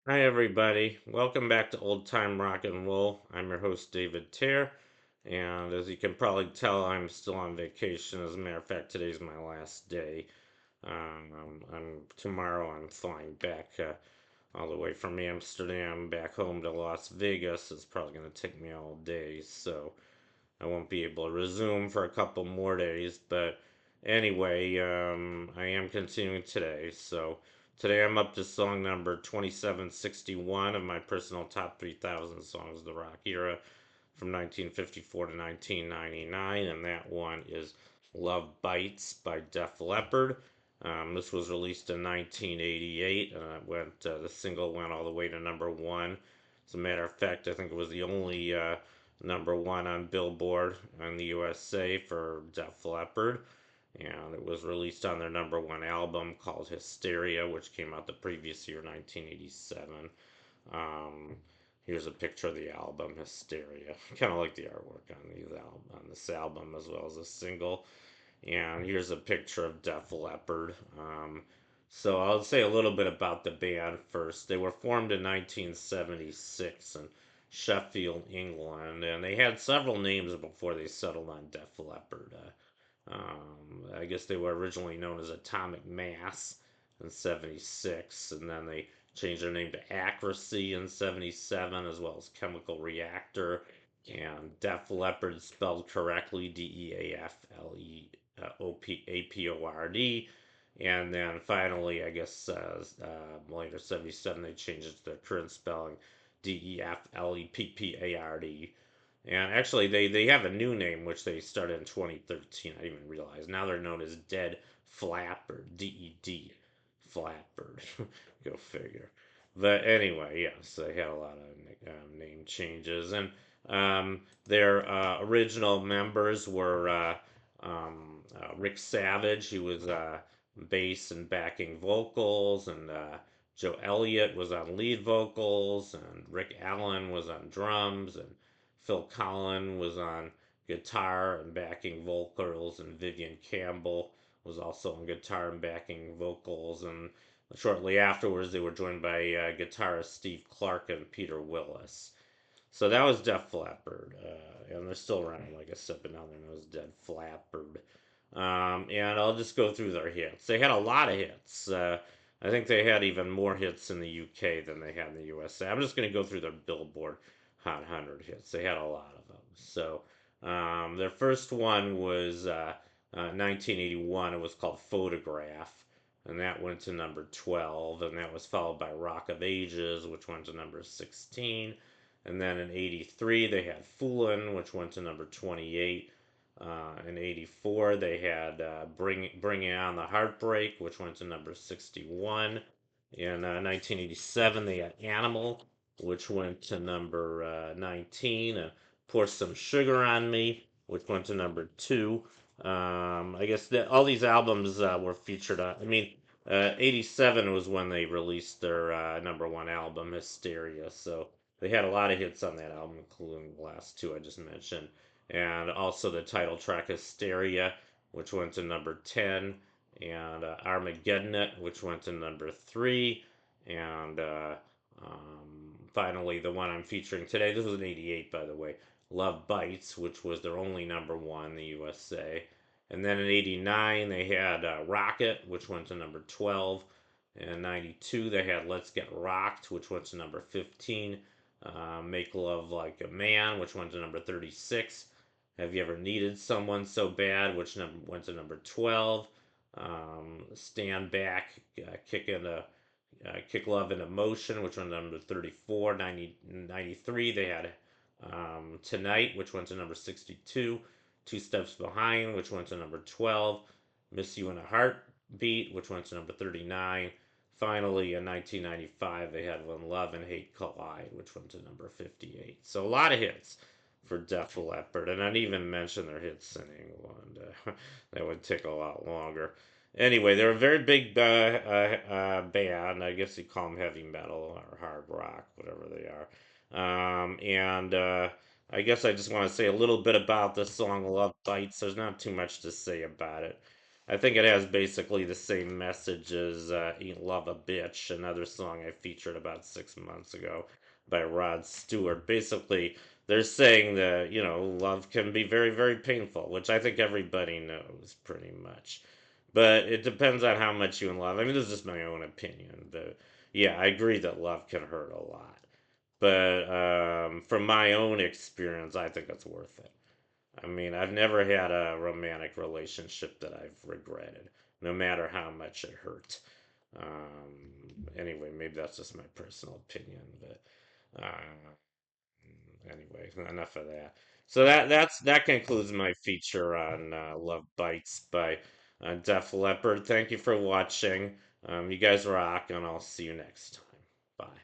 Hi, everybody. Welcome back to Old Time Rock and Roll. I'm your host, David Tear. And as you can probably tell, I'm still on vacation. As a matter of fact, today's my last day. Tomorrow I'm flying back all the way from Amsterdam back home to Las Vegas. It's probably going to take me all day, so I won't be able to resume for a couple more days. But anyway, I am continuing today. So today I'm up to song number 2761 of my personal top 3,000 songs of the rock era from 1954 to 1999. And that one is Love Bites by Def Leppard. This was released in 1988, and the single went all the way to number one. As a matter of fact, I think it was the only number one on Billboard in the USA for Def Leppard. And it was released on their number one album called Hysteria, which came out the previous year, 1987. Um, Here's a picture of the album Hysteria. Kind of like the artwork on this album as well as a single. And here's a picture of Def Leppard. So I'll say a little bit about the band first. They were formed in 1976 in Sheffield, England, and they had several names before they settled on Def Leppard. I guess they were originally known as Atomic Mass in 76, and then they changed their name to Accuracy in 77, as well as Chemical Reactor. And Def Leppard spelled correctly Defleapord. And then finally, I guess later 77, they changed it to their current spelling Defleppard. And actually, they have a new name which they started in 2013. I didn't even realize. Now they're known as Dead Flapper, DED Flapper. Go figure. But anyway, yes, they had a lot of name changes, and their original members were Rick Savage, who was bass and backing vocals, and Joe Elliott was on lead vocals, and Rick Allen was on drums, and Phil Collen was on guitar and backing vocals, and Vivian Campbell was also on guitar and backing vocals. And shortly afterwards, they were joined by guitarist Steve Clark and Peter Willis. So that was Def Leppard, and they're still around, like I said, but now they're known as Dead Leppard. And I'll just go through their hits. They had a lot of hits. I think they had even more hits in the UK than they had in the USA. I'm just going to go through their Billboard Hot 100 hits. They had a lot of them. So their first one was 1981. It was called Photograph, and that went to number 12. And that was followed by Rock of Ages, which went to number 16. And then in 83, they had Foolin', which went to number 28. In 84, they had Bringing On the Heartbreak, which went to number 61. In 1987, they had Animal, which went to number 19. Pour Some Sugar on Me, which went to number 2. I guess all these albums were featured on. 87 was when they released their number one album, Hysteria. So they had a lot of hits on that album, including the last two I just mentioned. And also the title track, Hysteria, which went to number 10. And Armageddon It, which went to number 3. And finally, the one I'm featuring today, this was an 88, by the way, Love Bites, which was their only number one in the USA. And then in 89, they had Rocket, which went to number 12. In 92, they had Let's Get Rocked, which went to number 15. Make Love Like a Man, which went to number 36. Have You Ever Needed Someone So Bad, which went to number 12. Stand Back, Kick Love and Emotion, which went to number 34. 93, they had Tonight, which went to number 62. Two Steps Behind, which went to number 12. Miss You in a Heartbeat, which went to number 39. Finally, in 1995, they had When Love and Hate Collide, which went to number 58. So a lot of hits for Def Leppard, and I'd even mention their hits in England. That would take a lot longer. Anyway, they're a very big band. I guess you call them heavy metal or hard rock, whatever they are. And I guess I just want to say a little bit about this song, Love Bites. There's not too much to say about it. I think it has basically the same message as Ain't Love a Bitch, another song I featured about 6 months ago by Rod Stewart. Basically, they're saying that, love can be very, very painful, which I think everybody knows pretty much. But it depends on how much you in love. I mean, this is just my own opinion. But yeah, I agree that love can hurt a lot. But from my own experience, I think it's worth it. I mean, I've never had a romantic relationship that I've regretted, no matter how much it hurt. Anyway, maybe that's just my personal opinion, but anyway, enough of that. So that concludes my feature on Love Bites by Def Leppard. Thank you for watching. You guys rock, and I'll see you next time. Bye.